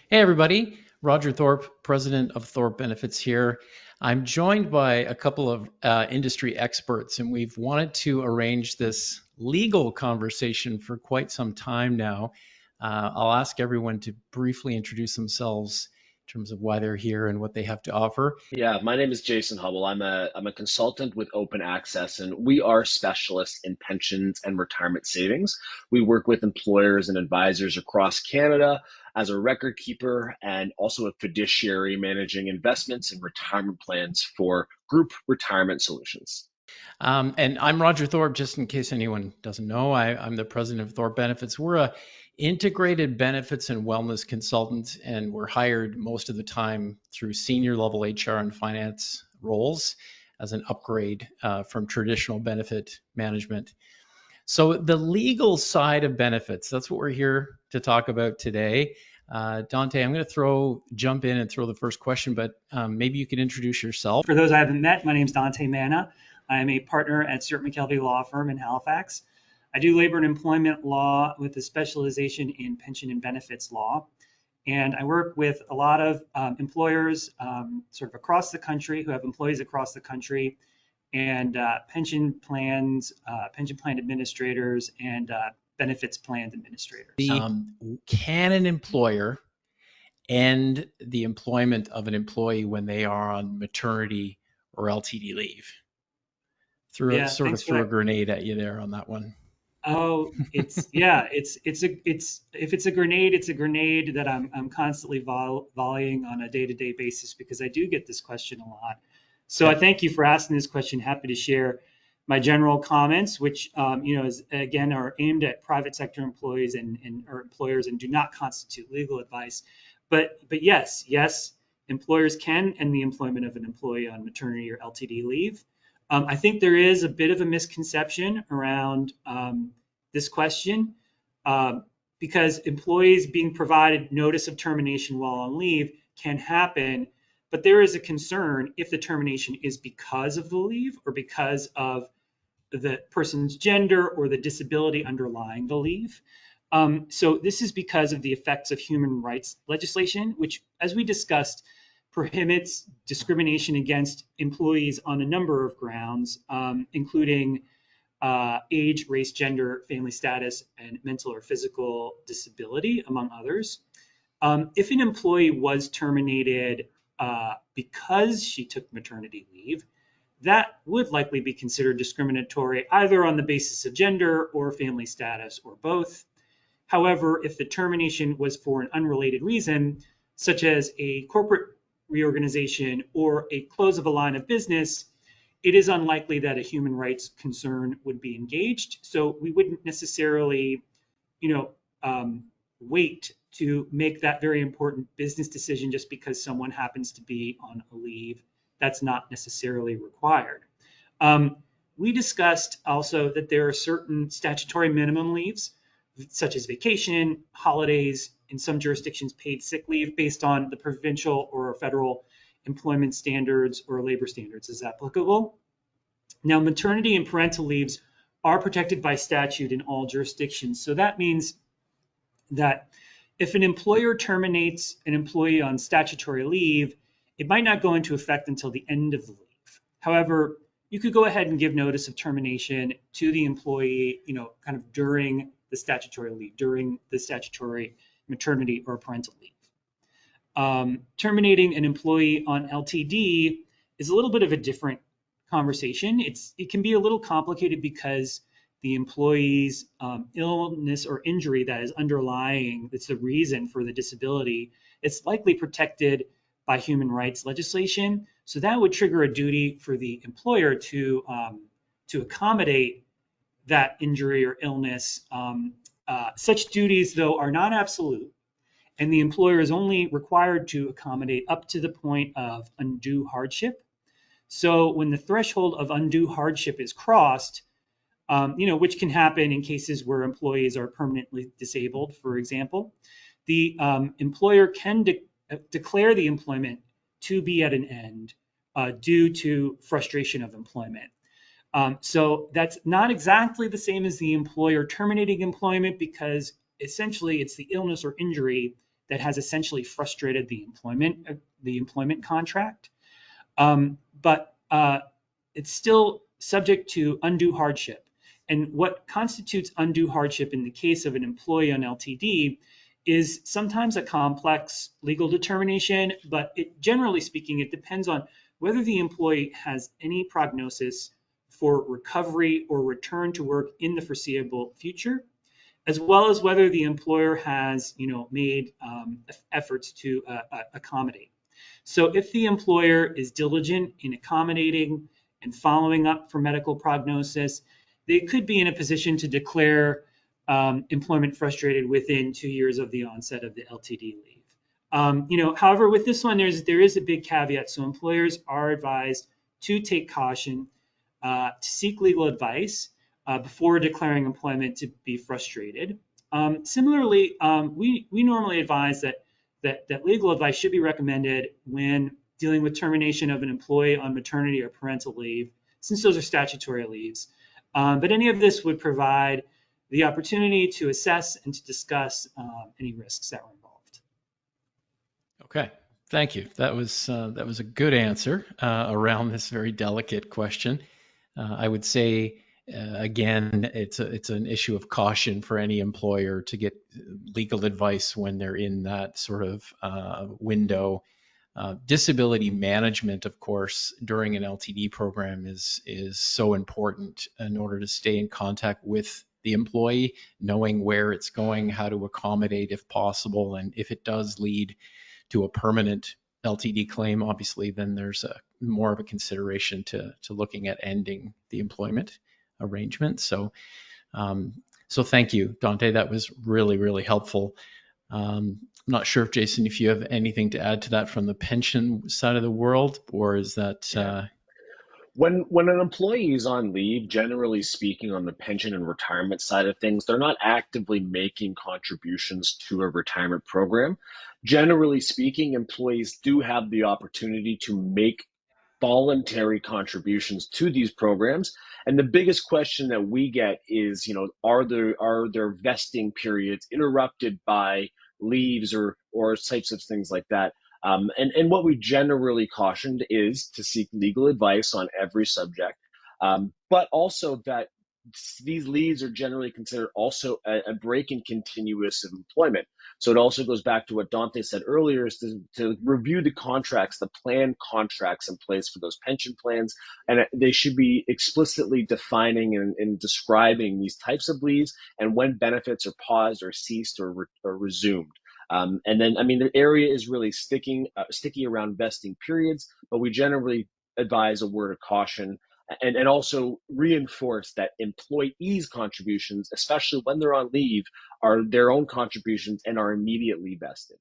Hey everybody, Roger Thorpe, president of Thorpe Benefits here. I'm joined by a couple of industry experts, and we've wanted to arrange this legal conversation for quite some time now. I'll ask everyone to briefly introduce themselves in terms of why they're here and what they have to offer. Yeah, my name is Jason Hubble. I'm a consultant with Open Access, and we are specialists in pensions and retirement savings. We work with employers and advisors across Canada as a record keeper and also a fiduciary managing investments and retirement plans for group retirement solutions. And I'm Roger Thorpe, just in case anyone doesn't know. I'm the president of Thorpe Benefits. We're a integrated benefits and wellness consultant, and we're hired most of the time through senior level HR and finance roles as an upgrade from traditional benefit management. So the legal side of benefits, that's what we're here to talk about today. Dante, I'm going to jump in and throw the first question, but maybe you could introduce yourself. For those I haven't met, my name is Dante Manna. I am a partner at Stewart McKelvey Law Firm in Halifax. I do labor and employment law with a specialization in pension and benefits law. And I work with a lot of employers sort of across the country who have employees across the country and pension plan administrators and benefits plan administrators. Can an employer end the employment of an employee when they are on maternity or LTD leave? Yeah, Sort of thanks for threw a that. grenade at you there on that one. Oh, it's yeah, it's if it's a grenade, it's a grenade that I'm constantly volleying on a day-to-day basis because I do get this question a lot. So I Okay. thank you for asking this question. Happy to share my general comments, which is again are aimed at private sector employees and or employers and do not constitute legal advice. But yes, employers can end the employment of an employee on maternity or LTD leave. I think there is a bit of a misconception around this question uh, because employees being provided notice of termination while on leave can happen, but there is a concern if the termination is because of the leave or because of the person's gender or the disability underlying the leave. So this is because of the effects of human rights legislation, which, as we discussed, prohibits discrimination against employees on a number of grounds, including age, race, gender, family status, and mental or physical disability, among others. If an employee was terminated because she took maternity leave, that would likely be considered discriminatory either on the basis of gender or family status or both. However, if the termination was for an unrelated reason, such as a corporate reorganization or a close of a line of business, it is unlikely that a human rights concern would be engaged. So we wouldn't necessarily, you know, wait to make that very important business decision just because someone happens to be on a leave. That's not necessarily required. Um, we discussed also that there are certain statutory minimum leaves, such as vacation, holidays, in some jurisdictions, paid sick leave based on the provincial or federal employment standards or labor standards as applicable. Now, maternity and parental leaves are protected by statute in all jurisdictions. So that means that if an employer terminates an employee on statutory leave, it might not go into effect until the end of the leave. However, you could go ahead and give notice of termination to the employee, kind of during the statutory leave, during the statutory maternity or parental leave. Terminating an employee on LTD is a little bit of a different conversation. It can be a little complicated because the employee's illness or injury that is underlying, that's the reason for the disability, it's likely protected by human rights legislation. So that would trigger a duty for the employer to accommodate that injury or illness. Such duties, though, are not absolute, and the employer is only required to accommodate up to the point of undue hardship. So when the threshold of undue hardship is crossed, which can happen in cases where employees are permanently disabled, for example, the employer can declare the employment to be at an end due to frustration of employment. So that's not exactly the same as the employer terminating employment because essentially it's the illness or injury that has essentially frustrated the employment contract. But it's still subject to undue hardship. And what constitutes undue hardship in the case of an employee on LTD is sometimes a complex legal determination, but generally speaking, it depends on whether the employee has any prognosis for recovery or return to work in the foreseeable future, as well as whether the employer has, made efforts to accommodate. So if the employer is diligent in accommodating and following up for medical prognosis, they could be in a position to declare employment frustrated within 2 years of the onset of the LTD leave. However, with this one, there is a big caveat. So employers are advised to take caution, to seek legal advice before declaring employment to be frustrated. Similarly, we normally advise that legal advice should be recommended when dealing with termination of an employee on maternity or parental leave, since those are statutory leaves. But any of this would provide the opportunity to assess and to discuss any risks that were involved. Okay, thank you. That was a good answer around this very delicate question. I would say again, it's an issue of caution for any employer to get legal advice when they're in that sort of window. Disability management, of course, during an LTD program is so important in order to stay in contact with the employee, knowing where it's going, how to accommodate if possible, and if it does lead to a permanent LTD claim, obviously, then there's more of a consideration to looking at ending the employment arrangement. So thank you, Dante. That was really, really helpful. I'm not sure if Jason, if you have anything to add to that from the pension side of the world, or is that When an employee is on leave, generally speaking, on the pension and retirement side of things, they're not actively making contributions to a retirement program. Generally speaking, employees do have the opportunity to make voluntary contributions to these programs. And the biggest question that we get is, are there vesting periods interrupted by leaves or types of things like that? And what we generally cautioned is to seek legal advice on every subject, but also that these leaves are generally considered also a break in continuous of employment. So it also goes back to what Dante said earlier, is to review the contracts, the plan contracts in place for those pension plans, and they should be explicitly defining and describing these types of leaves and when benefits are paused or ceased or resumed. And then, the area is really sticky around vesting periods, but we generally advise a word of caution and also reinforce that employees' contributions, especially when they're on leave, are their own contributions and are immediately vested.